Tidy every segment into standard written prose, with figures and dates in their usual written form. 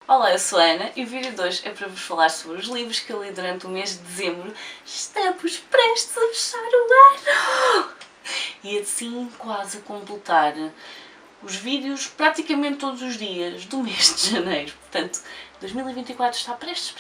Olá, eu sou a Ana e o vídeo de hoje é para vos falar sobre os livros que eu li durante o mês de dezembro. Estamos prestes a fechar o ano! E assim quase a completar os vídeos praticamente todos os dias do mês de janeiro. Portanto, 2024 está prestes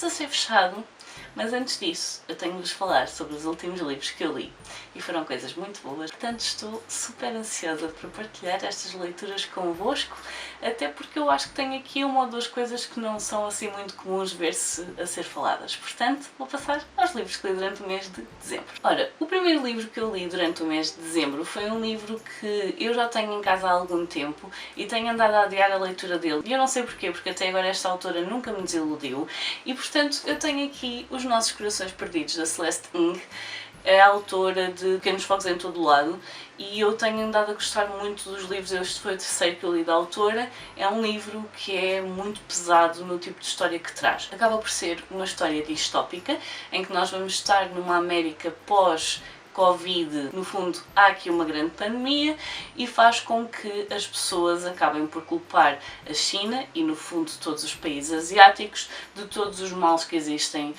a ser fechado. Mas antes disso, eu tenho de vos falar sobre os últimos livros que eu li e foram coisas muito boas. Portanto, estou super ansiosa por partilhar estas leituras convosco, até porque eu acho que tenho aqui uma ou duas coisas que não são assim muito comuns ver-se a ser faladas. Portanto, vou passar aos livros que li durante o mês de dezembro. Ora, o primeiro livro que eu li durante o mês de dezembro foi um livro que eu já tenho em casa há algum tempo e tenho andado a adiar a leitura dele. E eu não sei porquê, porque até agora esta autora nunca me desiludiu e, portanto, eu tenho aqui Os Nossos Corações Perdidos, da Celeste Ng, é a autora de Pequenos Fogos em Todo o Lado, e eu tenho andado a gostar muito dos livros. Este foi o terceiro que eu li da autora. É um livro que é muito pesado no tipo de história que traz. Acaba por ser uma história distópica, em que nós vamos estar numa América pós-Covid. No fundo, há aqui uma grande pandemia e faz com que as pessoas acabem por culpar a China e, no fundo, todos os países asiáticos de todos os males que existem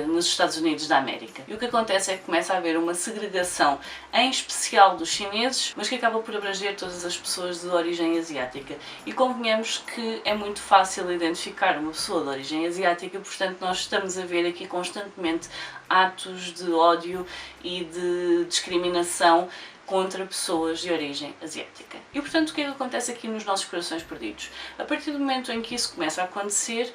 nos Estados Unidos da América. E o que acontece é que começa a haver uma segregação, em especial dos chineses, mas que acaba por abranger todas as pessoas de origem asiática. E convenhamos que é muito fácil identificar uma pessoa de origem asiática, portanto nós estamos a ver aqui constantemente atos de ódio e de discriminação contra pessoas de origem asiática. E portanto o que é que acontece aqui nos Nossos Corações Perdidos? A partir do momento em que isso começa a acontecer,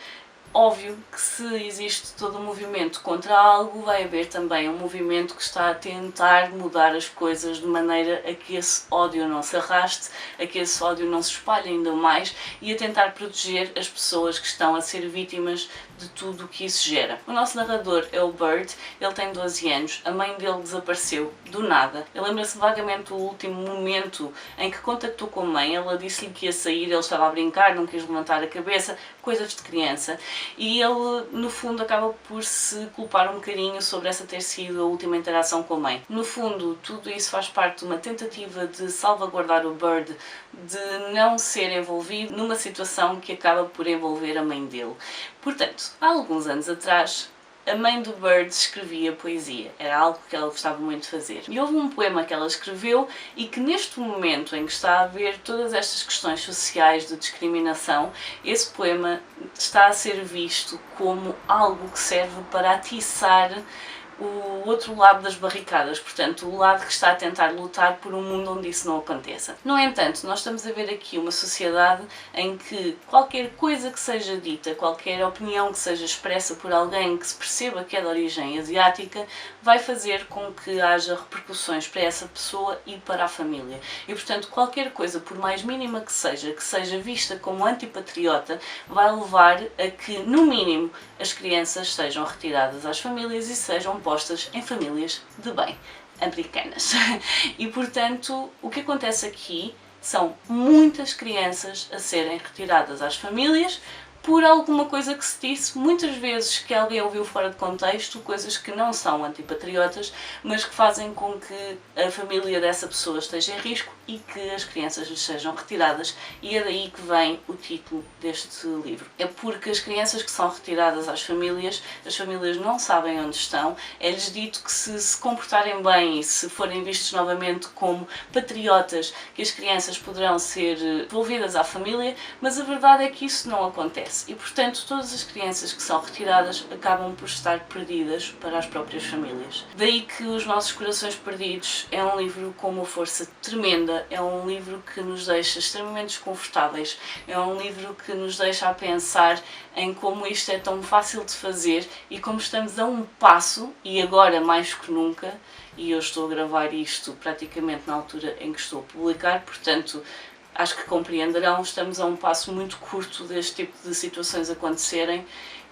óbvio que se existe todo um movimento contra algo, vai haver também um movimento que está a tentar mudar as coisas de maneira a que esse ódio não se arraste, a que esse ódio não se espalhe ainda mais e a tentar proteger as pessoas que estão a ser vítimas de tudo o que isso gera. O nosso narrador é o Bird, ele tem 12 anos, a mãe dele desapareceu do nada. Ele lembra-se vagamente do último momento em que contactou com a mãe, ela disse-lhe que ia sair, ele estava a brincar, não quis levantar a cabeça, coisas de criança. E ele, no fundo, acaba por se culpar um bocadinho sobre essa ter sido a última interação com a mãe. No fundo, tudo isso faz parte de uma tentativa de salvaguardar o Bird de não ser envolvido numa situação que acaba por envolver a mãe dele. Portanto, há alguns anos atrás, a mãe do Bird escrevia poesia, era algo que ela gostava muito de fazer. E houve um poema que ela escreveu e que neste momento em que está a haver todas estas questões sociais de discriminação, esse poema está a ser visto como algo que serve para atiçar o outro lado das barricadas, portanto o lado que está a tentar lutar por um mundo onde isso não aconteça. No entanto, nós estamos a ver aqui uma sociedade em que qualquer coisa que seja dita, qualquer opinião que seja expressa por alguém que se perceba que é de origem asiática, vai fazer com que haja repercussões para essa pessoa e para a família. E portanto qualquer coisa, por mais mínima que seja vista como antipatriota, vai levar a que, no mínimo, as crianças sejam retiradas às famílias e sejam postas em famílias de bem americanas. E portanto, o que acontece aqui são muitas crianças a serem retiradas às famílias por alguma coisa que se disse, muitas vezes que alguém ouviu fora de contexto, coisas que não são antipatriotas, mas que fazem com que a família dessa pessoa esteja em risco e que as crianças lhes sejam retiradas, e é daí que vem o título deste livro. É porque as crianças que são retiradas às famílias, as famílias não sabem onde estão, é-lhes dito que se comportarem bem e se forem vistos novamente como patriotas, que as crianças poderão ser devolvidas à família, mas a verdade é que isso não acontece. E, portanto, todas as crianças que são retiradas acabam por estar perdidas para as próprias famílias. Daí que Os Nossos Corações Perdidos é um livro com uma força tremenda, é um livro que nos deixa extremamente desconfortáveis, é um livro que nos deixa a pensar em como isto é tão fácil de fazer e como estamos a um passo, e agora mais que nunca, e eu estou a gravar isto praticamente na altura em que estou a publicar, portanto, acho que compreenderão, estamos a um passo muito curto deste tipo de situações acontecerem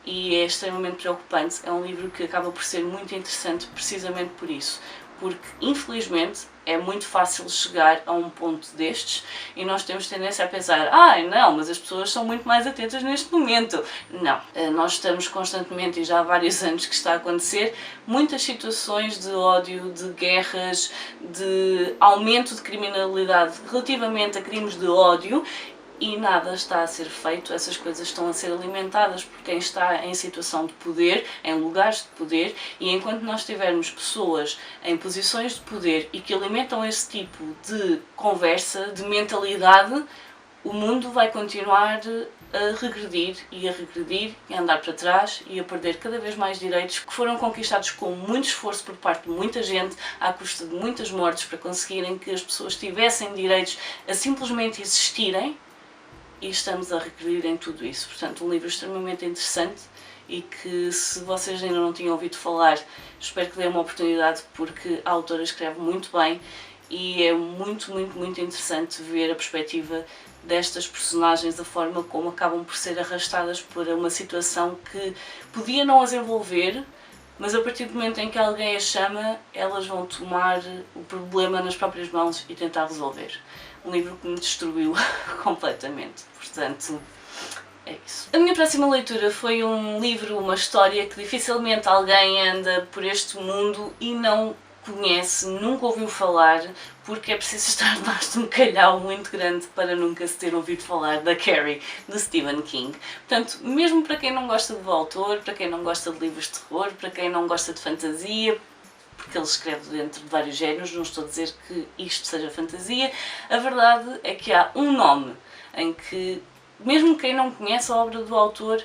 e é extremamente preocupante. É um livro que acaba por ser muito interessante precisamente por isso, porque infelizmente é muito fácil chegar a um ponto destes e nós temos tendência a pensar não, mas as pessoas são muito mais atentas neste momento. Não, nós estamos constantemente, e já há vários anos que está a acontecer, muitas situações de ódio, de guerras, de aumento de criminalidade relativamente a crimes de ódio e nada está a ser feito. Essas coisas estão a ser alimentadas por quem está em situação de poder, em lugares de poder, e enquanto nós tivermos pessoas em posições de poder e que alimentam esse tipo de conversa, de mentalidade, o mundo vai continuar a regredir e a andar para trás e a perder cada vez mais direitos que foram conquistados com muito esforço por parte de muita gente, à custa de muitas mortes, para conseguirem que as pessoas tivessem direitos a simplesmente existirem, e estamos a regredir em tudo isso. Portanto, um livro extremamente interessante e que, se vocês ainda não tinham ouvido falar, espero que dêem uma oportunidade, porque a autora escreve muito bem e é muito interessante ver a perspectiva destas personagens, a forma como acabam por ser arrastadas por uma situação que podia não as envolver, mas a partir do momento em que alguém as chama, elas vão tomar o problema nas próprias mãos e tentar resolver. Um livro que me destruiu completamente, portanto, é isso. A minha próxima leitura foi um livro, uma história que dificilmente alguém anda por este mundo e não conhece, nunca ouviu falar, porque é preciso estar debaixo de um calhau muito grande para nunca se ter ouvido falar da Carrie, de Stephen King. Portanto, mesmo para quem não gosta do autor, para quem não gosta de livros de terror, para quem não gosta de fantasia, porque ele escreve dentro de vários géneros, não estou a dizer que isto seja fantasia, a verdade é que há um nome em que, mesmo quem não conhece a obra do autor,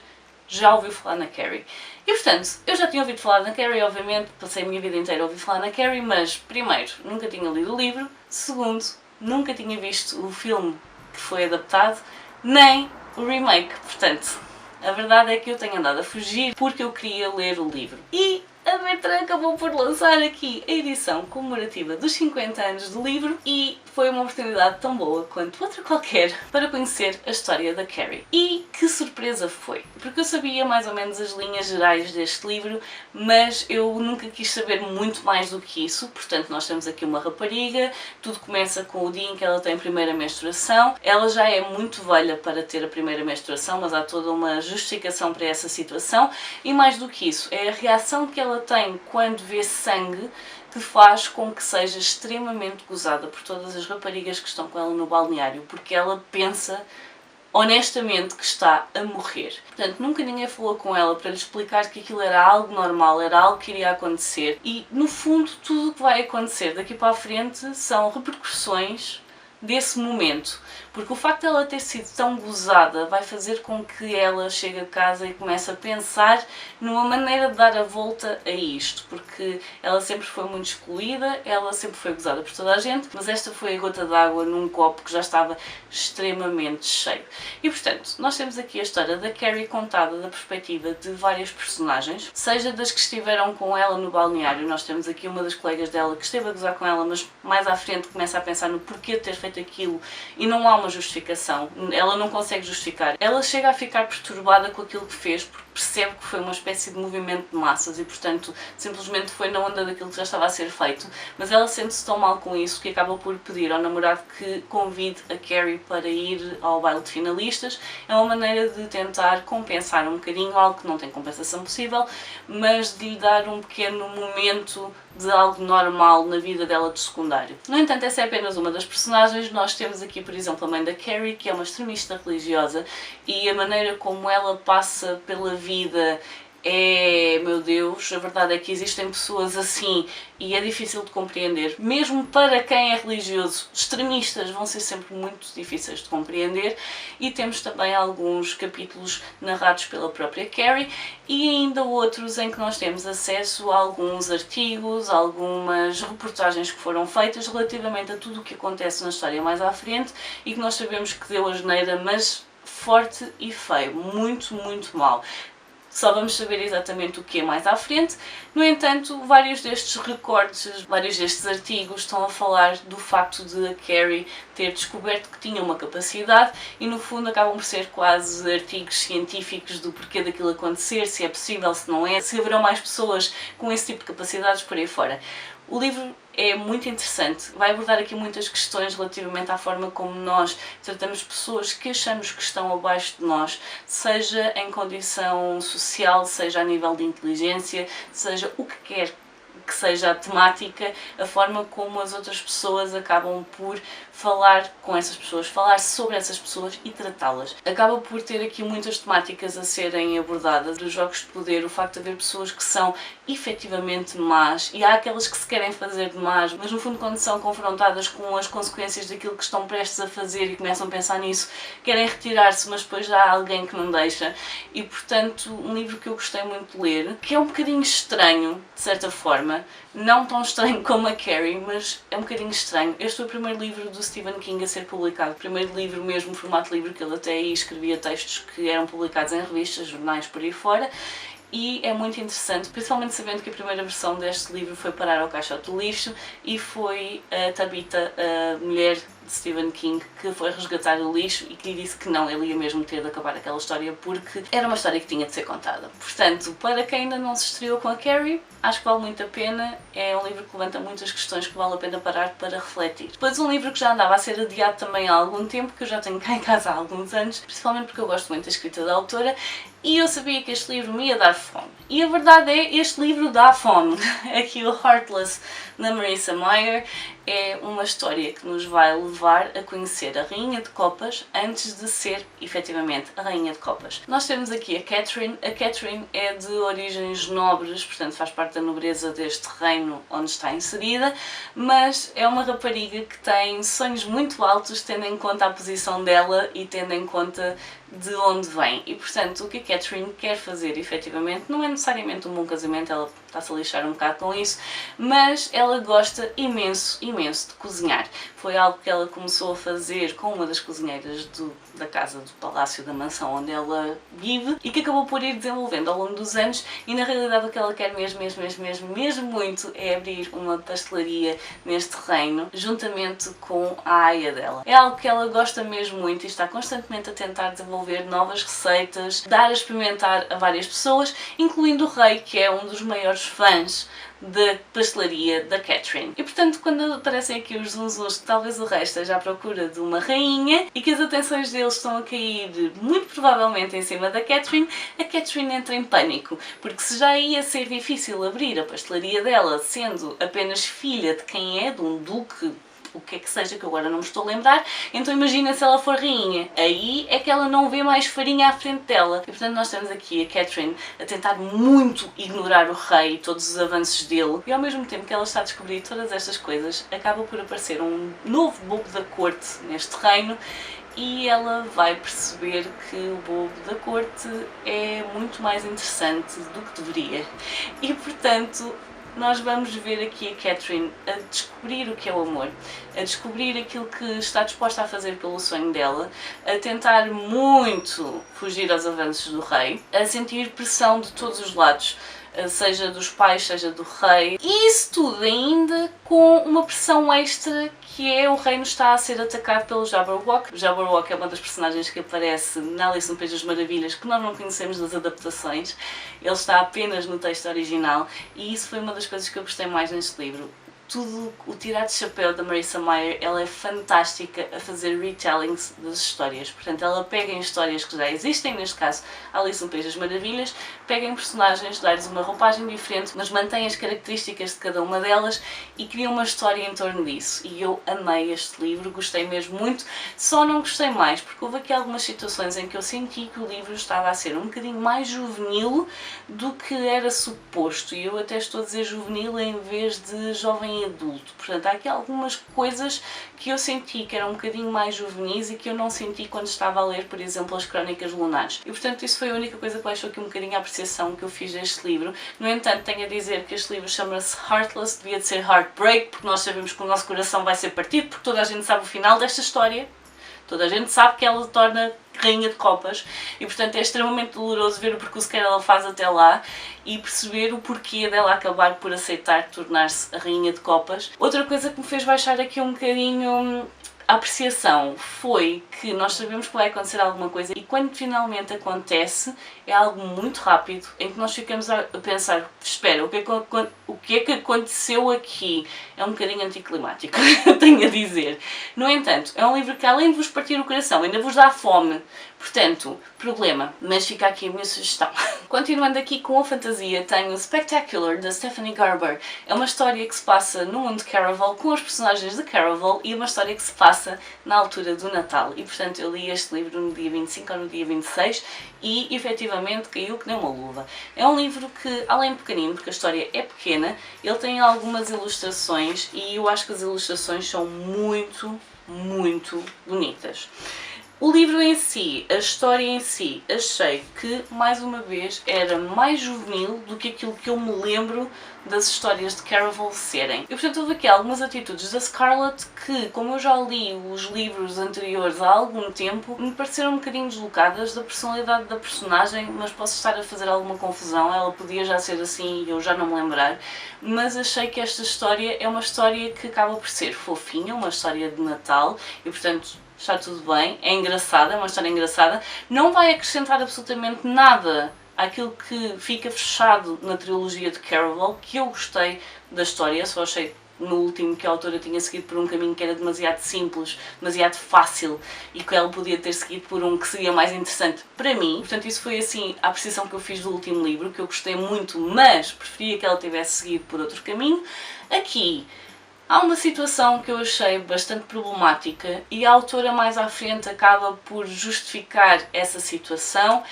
já ouviu falar na Carrie. E portanto, eu já tinha ouvido falar na Carrie, obviamente, passei a minha vida inteira a ouvir falar na Carrie, mas primeiro, nunca tinha lido o livro, segundo, nunca tinha visto o filme que foi adaptado, nem o remake. Portanto, a verdade é que eu tenho andado a fugir porque eu queria ler o livro. E a Bertrand acabou por lançar aqui a edição comemorativa dos 50 anos do livro e foi uma oportunidade tão boa quanto outra qualquer para conhecer a história da Carrie. E que surpresa foi! Porque eu sabia mais ou menos as linhas gerais deste livro, mas eu nunca quis saber muito mais do que isso. Portanto, nós temos aqui uma rapariga, tudo começa com o dia em que ela tem a primeira menstruação. Ela já é muito velha para ter a primeira menstruação, mas há toda uma justificação para essa situação. E mais do que isso, é a reação que ela tem quando vê sangue que faz com que seja extremamente gozada por todas as raparigas que estão com ela no balneário, porque ela pensa honestamente que está a morrer. Portanto, nunca ninguém falou com ela para lhe explicar que aquilo era algo normal, era algo que iria acontecer, e no fundo tudo o que vai acontecer daqui para a frente são repercussões desse momento, porque o facto de ela ter sido tão gozada vai fazer com que ela chegue a casa e comece a pensar numa maneira de dar a volta a isto, porque ela sempre foi muito excluída, ela sempre foi gozada por toda a gente, mas esta foi a gota d'água num copo que já estava extremamente cheio. E portanto, nós temos aqui a história da Carrie contada da perspectiva de várias personagens, seja das que estiveram com ela no balneário. Nós temos aqui uma das colegas dela que esteve a gozar com ela, mas mais à frente começa a pensar no porquê de ter feito aquilo e não há uma justificação, ela não consegue justificar. Ela chega a ficar perturbada com aquilo que fez, porque percebe que foi uma espécie de movimento de massas e, portanto, simplesmente foi na onda daquilo que já estava a ser feito, mas ela sente-se tão mal com isso que acaba por pedir ao namorado que convide a Carrie para ir ao baile de finalistas. É uma maneira de tentar compensar um bocadinho, algo que não tem compensação possível, mas de lhe dar um pequeno momento de algo normal na vida dela de secundário. No entanto, essa é apenas uma das personagens. Nós temos aqui, por exemplo, a mãe da Carrie, que é uma extremista religiosa, e a maneira como ela passa pela vida é, meu Deus, a verdade é que existem pessoas assim e é difícil de compreender. Mesmo para quem é religioso, extremistas vão ser sempre muito difíceis de compreender, e temos também alguns capítulos narrados pela própria Carrie e ainda outros em que nós temos acesso a alguns artigos, algumas reportagens que foram feitas relativamente a tudo o que acontece na história mais à frente e que nós sabemos que deu asneira, mas forte e feio, muito mal. Só vamos saber exatamente o que é mais à frente. No entanto, vários destes recortes, vários destes artigos estão a falar do facto de a Carrie ter descoberto que tinha uma capacidade e, no fundo, acabam por ser quase artigos científicos do porquê daquilo acontecer, se é possível, se não é, se haverão mais pessoas com esse tipo de capacidades por aí fora. O livro é muito interessante, vai abordar aqui muitas questões relativamente à forma como nós tratamos pessoas que achamos que estão abaixo de nós, seja em condição social, seja a nível de inteligência, seja o que quer que seja a temática, a forma como as outras pessoas acabam por falar com essas pessoas, falar sobre essas pessoas e tratá-las. Acaba por ter aqui muitas temáticas a serem abordadas, dos jogos de poder, o facto de haver pessoas que são efetivamente más, e há aquelas que se querem fazer de más, mas no fundo quando são confrontadas com as consequências daquilo que estão prestes a fazer e começam a pensar nisso, querem retirar-se, mas depois já há alguém que não deixa. E portanto, um livro que eu gostei muito de ler, que é um bocadinho estranho, de certa forma, não tão estranho como a Carrie, mas é um bocadinho estranho. Este foi o primeiro livro do Stephen King a ser publicado, o primeiro livro mesmo, formato livro, que ele até aí escrevia textos que eram publicados em revistas, jornais, por aí fora, e é muito interessante, principalmente sabendo que a primeira versão deste livro foi parar ao caixote do lixo e foi a Tabitha, a mulher de Stephen King, que foi resgatar o lixo e que lhe disse que não, ele ia mesmo ter de acabar aquela história porque era uma história que tinha de ser contada. Portanto, para quem ainda não se estreou com a Carrie, acho que vale muito a pena, é um livro que levanta muitas questões que vale a pena parar para refletir. Depois um livro que já andava a ser adiado também há algum tempo, que eu já tenho cá em casa há alguns anos, principalmente porque eu gosto muito da escrita da autora, e eu sabia que este livro me ia dar fome. E a verdade é, este livro dá fome. Aqui o Heartless, da Marissa Meyer, é uma história que nos vai levar a conhecer a Rainha de Copas antes de ser, efetivamente, a Rainha de Copas. Nós temos aqui a Catherine. A Catherine é de origens nobres, portanto faz parte da nobreza deste reino onde está inserida, mas é uma rapariga que tem sonhos muito altos, tendo em conta a posição dela e tendo em conta de onde vem. E portanto o que a Catherine quer fazer, efetivamente, não é necessariamente um bom casamento, ela está-se a lixar um bocado com isso, mas ela gosta imenso, imenso de cozinhar. Foi algo que ela começou a fazer com uma das cozinheiras da casa, do palácio, da mansão onde ela vive, e que acabou por ir desenvolvendo ao longo dos anos, e na realidade o que ela quer mesmo muito é abrir uma pastelaria neste reino, juntamente com a aia dela. É algo que ela gosta mesmo muito e está constantemente a tentar desenvolver novas receitas, dar a experimentar a várias pessoas, incluindo o rei, que é um dos maiores fãs da pastelaria da Catherine. E portanto, quando aparecem aqui os zunzuns, talvez o rei esteja à procura de uma rainha e que as atenções deles estão a cair muito provavelmente em cima da Catherine, a Catherine entra em pânico, porque se já ia ser difícil abrir a pastelaria dela sendo apenas filha de quem é, de um duque, o que é que seja, que agora não me estou a lembrar, então imagina se ela for rainha. Aí é que ela não vê mais farinha à frente dela. E portanto nós temos aqui a Catherine a tentar muito ignorar o rei e todos os avanços dele, e ao mesmo tempo que ela está a descobrir todas estas coisas, acaba por aparecer um novo bobo da corte neste reino, e ela vai perceber que o bobo da corte é muito mais interessante do que deveria. E portanto nós vamos ver aqui a Catherine a descobrir o que é o amor, a descobrir aquilo que está disposta a fazer pelo sonho dela, a tentar muito fugir aos avanços do rei, a sentir pressão de todos os lados, seja dos pais, seja do rei, e isso tudo ainda com uma pressão extra, que é o reino está a ser atacado pelo Jabberwock. O Jabberwock é uma das personagens que aparece na Alice no País das Maravilhas, que nós não conhecemos das adaptações, ele está apenas no texto original, e isso foi uma das coisas que eu gostei mais neste livro. Tudo, o tirar de chapéu da Marissa Meyer, ela é fantástica a fazer retellings das histórias. Portanto, ela pega em histórias que já existem, neste caso Alice no País das Maravilhas, pega em personagens, dá-lhes uma roupagem diferente, mas mantém as características de cada uma delas e cria uma história em torno disso. E eu amei este livro, gostei mesmo muito, só não gostei mais, porque houve aqui algumas situações em que eu senti que o livro estava a ser um bocadinho mais juvenil do que era suposto, e eu até estou a dizer juvenil em vez de jovem adulto. Portanto, há aqui algumas coisas que eu senti que eram um bocadinho mais juvenis e que eu não senti quando estava a ler, por exemplo, as Crónicas Lunares. E portanto isso foi a única coisa que baixou aqui um bocadinho a apreciação que eu fiz deste livro. No entanto, tenho a dizer que este livro chama-se Heartless, devia de ser Heartbreak, porque nós sabemos que o nosso coração vai ser partido, porque toda a gente sabe o final desta história. Toda a gente sabe que ela se torna Rainha de Copas e portanto é extremamente doloroso ver o percurso que ela faz até lá e perceber o porquê dela acabar por aceitar tornar-se a Rainha de Copas. Outra coisa que me fez baixar aqui um bocadinho a apreciação foi que nós sabemos que vai acontecer alguma coisa e quando finalmente acontece é algo muito rápido em que nós ficamos a pensar, espera, o que é que aconteceu aqui? É um bocadinho anticlimático, tenho a dizer. No entanto, é um livro que além de vos partir o coração, ainda vos dá fome. Portanto, problema, mas fica aqui a minha sugestão. Continuando aqui com a fantasia, tenho Spectacular, da Stephanie Garber. É uma história que se passa no mundo de Caraval, com os personagens de Caraval, e uma história que se passa na altura do Natal. E portanto eu li este livro no dia 25 ou no dia 26 e efetivamente caiu que nem uma luva. É um livro que, além de pequenino, porque a história é pequena, ele tem algumas ilustrações e eu acho que as ilustrações são muito, muito bonitas. O livro em si, a história em si, achei que, mais uma vez, era mais juvenil do que aquilo que eu me lembro das histórias de Caraval serem. E portanto houve aqui algumas atitudes da Scarlett que, como eu já li os livros anteriores há algum tempo, me pareceram um bocadinho deslocadas da personalidade da personagem, mas posso estar a fazer alguma confusão, ela podia já ser assim e eu já não me lembrar, mas achei que esta história é uma história que acaba por ser fofinha, uma história de Natal e portanto está tudo bem, é engraçada, é uma história engraçada, não vai acrescentar absolutamente nada àquilo que fica fechado na trilogia de Caraval, que eu gostei da história, só achei no último que a autora tinha seguido por um caminho que era demasiado simples, demasiado fácil e que ela podia ter seguido por um que seria mais interessante para mim. Portanto, isso foi assim a apreciação que eu fiz do último livro, que eu gostei muito, mas preferia que ela tivesse seguido por outro caminho. Aqui há uma situação que eu achei bastante problemática e a autora mais à frente acaba por justificar essa situação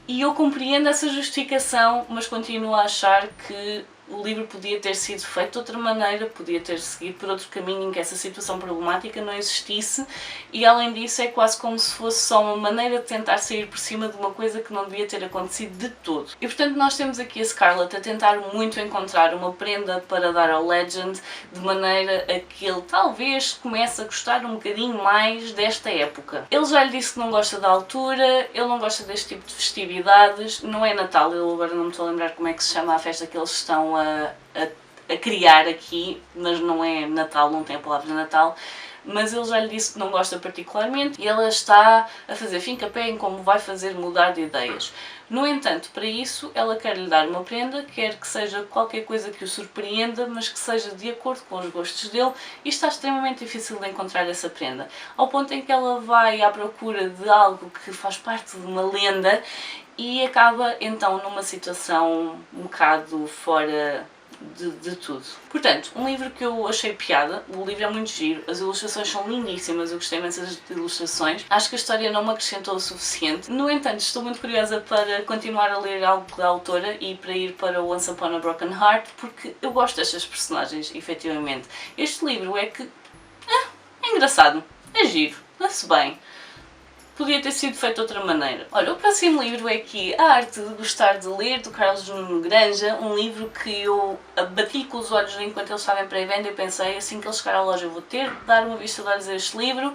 e eu compreendo essa justificação, mas continuo a achar que o livro podia ter sido feito de outra maneira, podia ter seguido por outro caminho em que essa situação problemática não existisse e além disso é quase como se fosse só uma maneira de tentar sair por cima de uma coisa que não devia ter acontecido de todo. E portanto nós temos aqui a Scarlett a tentar muito encontrar uma prenda para dar ao Legend de maneira a que ele talvez comece a gostar um bocadinho mais desta época. Ele já lhe disse que não gosta da altura, ele não gosta deste tipo de festividades, não é Natal, eu agora não me estou a lembrar como é que se chama a festa que eles estão a criar aqui, mas não é Natal, não tem a palavra Natal, mas ele já lhe disse que não gosta particularmente e ela está a fazer fim-capé em como vai fazer mudar de ideias. No entanto, para isso, ela quer lhe dar uma prenda, quer que seja qualquer coisa que o surpreenda, mas que seja de acordo com os gostos dele e está extremamente difícil de encontrar essa prenda. Ao ponto em que ela vai à procura de algo que faz parte de uma lenda e acaba então numa situação um bocado fora de tudo. Portanto, um livro que eu achei piada, o livro é muito giro, as ilustrações são lindíssimas, eu gostei imenso das ilustrações, acho que a história não me acrescentou o suficiente. No entanto, estou muito curiosa para continuar a ler algo da autora e para ir para o Once Upon a Broken Heart, porque eu gosto destas personagens, efetivamente. Este livro é que é engraçado, é giro, lê-se bem. Podia ter sido feito de outra maneira. Olha, o próximo livro é aqui A Arte de Gostar de Ler, do Carlos Nuno Granja, um livro que eu bati com os olhos enquanto ele estava em pré-venda e pensei, assim que ele chegar à loja eu vou ter de dar uma vista de olhos a este livro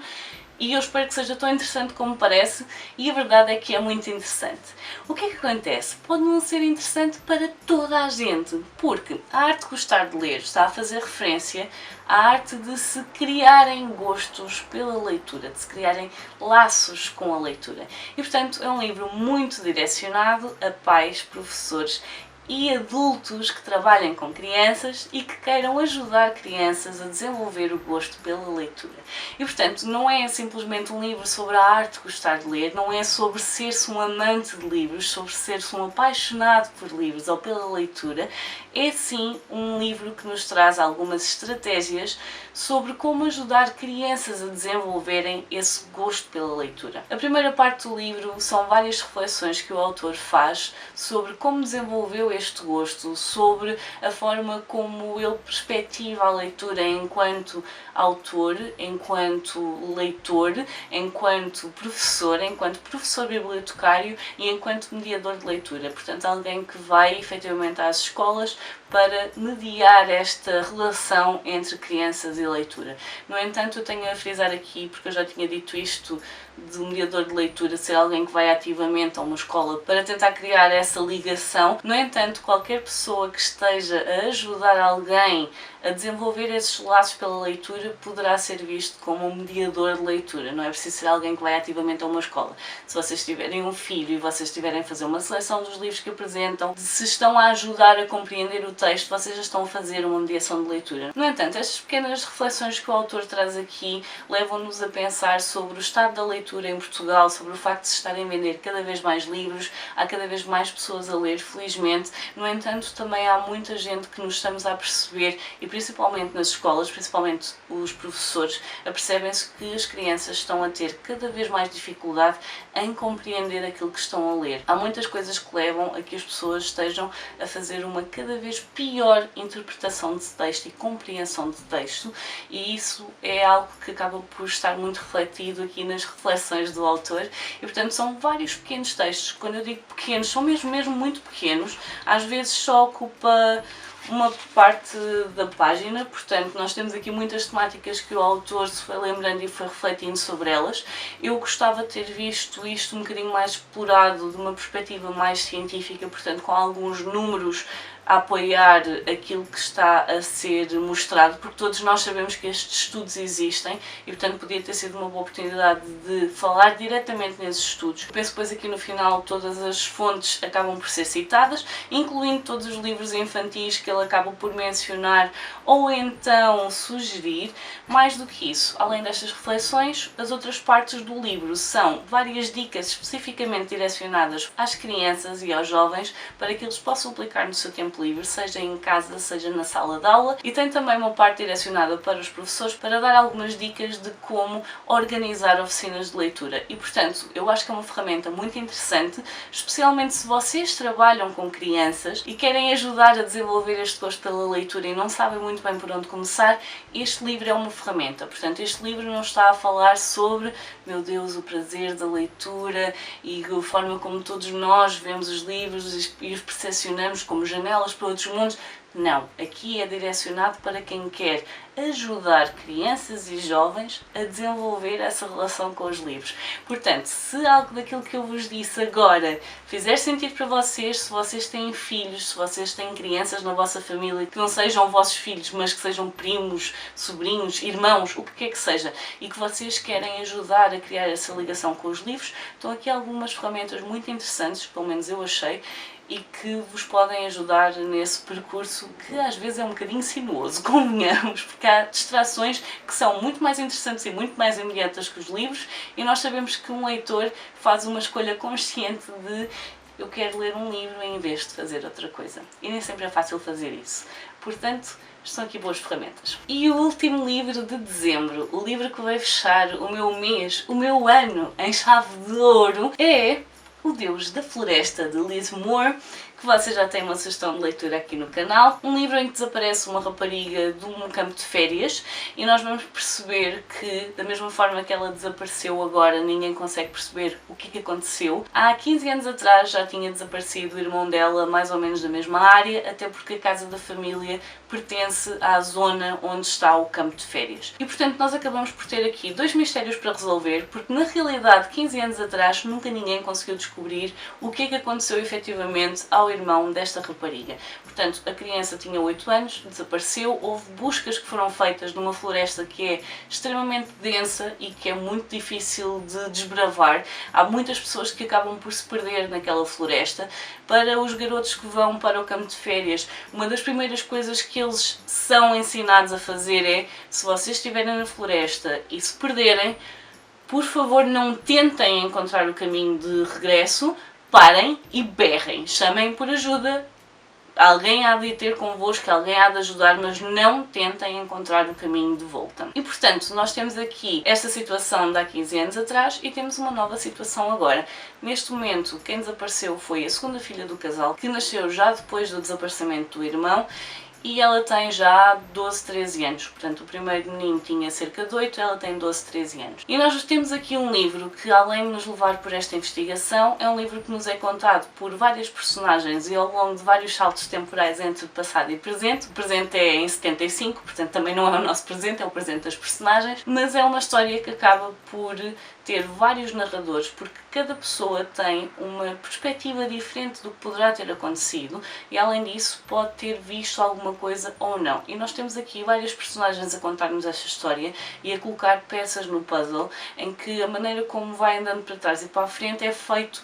e eu espero que seja tão interessante como parece e a verdade é que é muito interessante. O que é que acontece? Pode não ser interessante para toda a gente, porque a arte de gostar de ler está a fazer referência à arte de se criarem gostos pela leitura, de se criarem laços com a leitura. E portanto é um livro muito direcionado a pais, professores e adultos que trabalhem com crianças e que queiram ajudar crianças a desenvolver o gosto pela leitura. E portanto não é simplesmente um livro sobre a arte de gostar de ler, não é sobre ser-se um amante de livros, sobre ser-se um apaixonado por livros ou pela leitura, é sim um livro que nos traz algumas estratégias sobre como ajudar crianças a desenvolverem esse gosto pela leitura. A primeira parte do livro são várias reflexões que o autor faz sobre como desenvolveu este gosto, sobre a forma como ele perspectiva a leitura enquanto autor, enquanto leitor, enquanto professor bibliotecário e enquanto mediador de leitura. Portanto, alguém que vai efetivamente às escolas para mediar esta relação entre crianças e leitura. No entanto, eu tenho a frisar aqui, porque eu já tinha dito isto, de um mediador de leitura ser alguém que vai ativamente a uma escola para tentar criar essa ligação. No entanto, qualquer pessoa que esteja a ajudar alguém a desenvolver esses laços pela leitura poderá ser visto como um mediador de leitura. Não é preciso ser alguém que vai ativamente a uma escola. Se vocês tiverem um filho e vocês tiverem a fazer uma seleção dos livros que apresentam, se estão a ajudar a compreender o texto, vocês já estão a fazer uma mediação de leitura. No entanto, estas pequenas reflexões que o autor traz aqui levam-nos a pensar sobre o estado da leitura em Portugal, sobre o facto de se estarem a vender cada vez mais livros, há cada vez mais pessoas a ler, felizmente. No entanto, também há muita gente que nos estamos a perceber, e principalmente nas escolas, principalmente os professores, apercebem-se que as crianças estão a ter cada vez mais dificuldade em compreender aquilo que estão a ler. Há muitas coisas que levam a que as pessoas estejam a fazer uma cada vez pior interpretação de texto e compreensão de texto, e isso é algo que acaba por estar muito refletido aqui nas reflexões do autor. E portanto são vários pequenos textos. Quando eu digo pequenos, são mesmo muito pequenos, às vezes só ocupa uma parte da página. Portanto, nós temos aqui muitas temáticas que o autor se foi lembrando e foi refletindo sobre elas. Eu gostava de ter visto isto um bocadinho mais explorado, de uma perspectiva mais científica, portanto com alguns números a apoiar aquilo que está a ser mostrado, porque todos nós sabemos que estes estudos existem e, portanto, podia ter sido uma boa oportunidade de falar diretamente nesses estudos. Penso que depois aqui no final todas as fontes acabam por ser citadas, incluindo todos os livros infantis que ele acaba por mencionar ou então sugerir. Mais do que isso, além destas reflexões, as outras partes do livro são várias dicas especificamente direcionadas às crianças e aos jovens para que eles possam aplicar no seu tempo livre, seja em casa, seja na sala de aula, e tem também uma parte direcionada para os professores para dar algumas dicas de como organizar oficinas de leitura. E portanto, eu acho que é uma ferramenta muito interessante, especialmente se vocês trabalham com crianças e querem ajudar a desenvolver este gosto pela leitura e não sabem muito bem por onde começar. Este livro é uma ferramenta. Portanto, este livro não está a falar sobre, meu Deus, o prazer da leitura e a forma como todos nós vemos os livros e os percepcionamos como janelas para outros mundos. Não, aqui é direcionado para quem quer ajudar crianças e jovens a desenvolver essa relação com os livros. Portanto, se algo daquilo que eu vos disse agora fizer sentido para vocês, se vocês têm filhos, se vocês têm crianças na vossa família que não sejam vossos filhos, mas que sejam primos, sobrinhos, irmãos, o que quer que seja, e que vocês querem ajudar a criar essa ligação com os livros, estão aqui algumas ferramentas muito interessantes, pelo menos eu achei, e que vos podem ajudar nesse percurso que às vezes é um bocadinho sinuoso, convenhamos, porque há distrações que são muito mais interessantes e muito mais imediatas que os livros, e nós sabemos que um leitor faz uma escolha consciente de eu quero ler um livro em vez de fazer outra coisa, e nem sempre é fácil fazer isso. Portanto, estão aqui boas ferramentas. E o último livro de dezembro, o livro que vai fechar o meu mês, o meu ano em chave de ouro, é O Deus da Floresta, de Liz Moore, que vocês já têm uma sugestão de leitura aqui no canal. Um livro em que desaparece uma rapariga de um campo de férias e nós vamos perceber que, da mesma forma que ela desapareceu agora, ninguém consegue perceber o que aconteceu. Há 15 anos atrás já tinha desaparecido o irmão dela, mais ou menos da mesma área, até porque a casa da família pertence à zona onde está o campo de férias. E portanto nós acabamos por ter aqui dois mistérios para resolver, porque na realidade 15 anos atrás nunca ninguém conseguiu descobrir o que aconteceu efetivamente ao irmão desta rapariga. Portanto, a criança tinha 8 anos, desapareceu, houve buscas que foram feitas numa floresta que é extremamente densa e que é muito difícil de desbravar. Há muitas pessoas que acabam por se perder naquela floresta. Para os garotos que vão para o campo de férias, uma das primeiras coisas que eles são ensinados a fazer é, se vocês estiverem na floresta e se perderem, por favor não tentem encontrar o caminho de regresso, parem e berrem, chamem por ajuda, alguém há de ter convosco, alguém há de ajudar, mas não tentem encontrar o caminho de volta. E portanto, nós temos aqui esta situação de há 15 anos atrás e temos uma nova situação agora. Neste momento, quem desapareceu foi a segunda filha do casal, que nasceu já depois do desaparecimento do irmão, e ela tem já 12, 13 anos. Portanto, o primeiro menino tinha cerca de 8, ela tem 12, 13 anos. E nós temos aqui um livro que, além de nos levar por esta investigação, é um livro que nos é contado por várias personagens e ao longo de vários saltos temporais entre o passado e o presente. O presente é em 75, portanto também não é o nosso presente, é o presente das personagens, mas é uma história que acaba por ter vários narradores, porque cada pessoa tem uma perspectiva diferente do que poderá ter acontecido e, além disso, pode ter visto alguma coisa ou não. E nós temos aqui vários personagens a contar-nos esta história e a colocar peças no puzzle, em que a maneira como vai andando para trás e para a frente é feito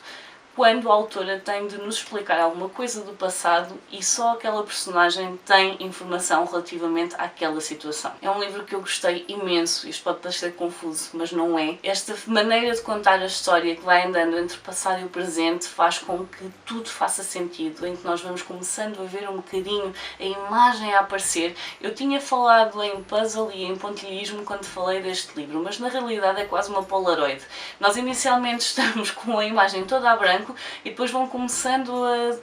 quando a autora tem de nos explicar alguma coisa do passado e só aquela personagem tem informação relativamente àquela situação. É um livro que eu gostei imenso, isto pode parecer confuso, mas não é. Esta maneira de contar a história que vai andando entre o passado e o presente faz com que tudo faça sentido, em que nós vamos começando a ver um bocadinho a imagem a aparecer. Eu tinha falado em puzzle e em pontilhismo quando falei deste livro, mas na realidade é quase uma Polaroid. Nós inicialmente estamos com a imagem toda a branco e depois vão começando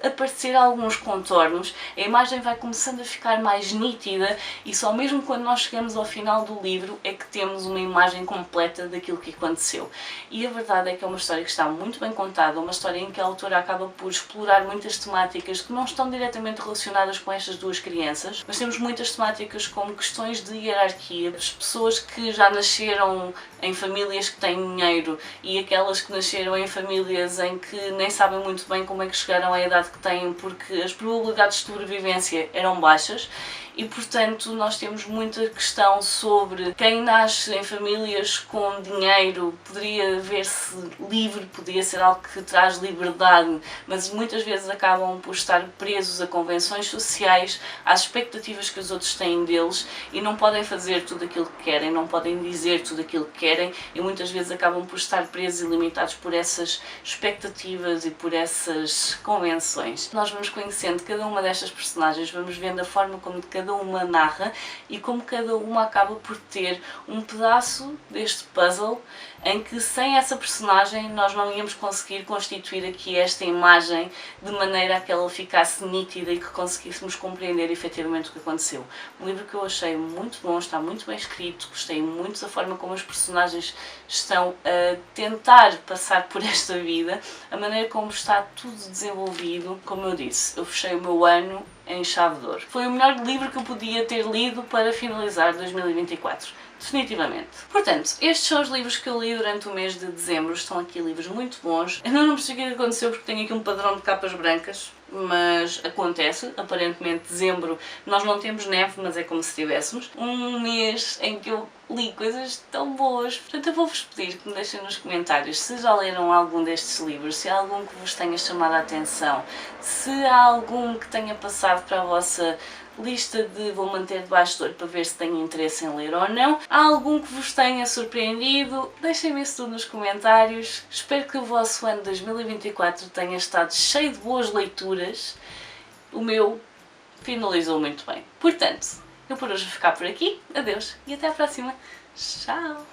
a aparecer alguns contornos, a imagem vai começando a ficar mais nítida e só mesmo quando nós chegamos ao final do livro é que temos uma imagem completa daquilo que aconteceu. E a verdade é que é uma história que está muito bem contada, uma história em que a autora acaba por explorar muitas temáticas que não estão diretamente relacionadas com estas duas crianças, mas temos muitas temáticas como questões de hierarquia, as pessoas que já nasceram em famílias que têm dinheiro e aquelas que nasceram em famílias em que nem sabem muito bem como é que chegaram à idade que têm porque as probabilidades de sobrevivência eram baixas e, portanto, nós temos muita questão sobre quem nasce em famílias com dinheiro poderia ver-se livre, poderia ser algo que traz liberdade, mas muitas vezes acabam por estar presos a convenções sociais, às expectativas que os outros têm deles e não podem fazer tudo aquilo que querem, não podem dizer tudo aquilo que querem e muitas vezes acabam por estar presos e limitados por essas expectativas e por essas convenções. Nós vamos conhecendo cada uma destas personagens, vamos vendo a forma como cada uma narra e como cada uma acaba por ter um pedaço deste puzzle em que sem essa personagem nós não íamos conseguir constituir aqui esta imagem de maneira a que ela ficasse nítida e que conseguíssemos compreender efetivamente o que aconteceu. Um livro que eu achei muito bom, está muito bem escrito, gostei muito da forma como os personagens estão a tentar passar por esta vida, a maneira como está tudo desenvolvido. Como eu disse, eu fechei o meu ano em chave de ouro. Foi o melhor livro que eu podia ter lido para finalizar 2024. Definitivamente. Portanto, estes são os livros que eu li durante o mês de dezembro. Estão aqui livros muito bons. Eu não percebi o que aconteceu porque tenho aqui um padrão de capas brancas, mas acontece. Aparentemente, dezembro, nós não temos neve, mas é como se tivéssemos. Um mês em que eu li coisas tão boas. Portanto, eu vou-vos pedir que me deixem nos comentários se já leram algum destes livros, se há algum que vos tenha chamado a atenção, se há algum que tenha passado para a vossa lista de vou manter debaixo do olho para ver se tenho interesse em ler ou não. Há algum que vos tenha surpreendido? Deixem-me isso tudo nos comentários. Espero que o vosso ano 2024 tenha estado cheio de boas leituras. O meu finalizou muito bem. Portanto, eu por hoje vou ficar por aqui. Adeus e até à próxima. Tchau!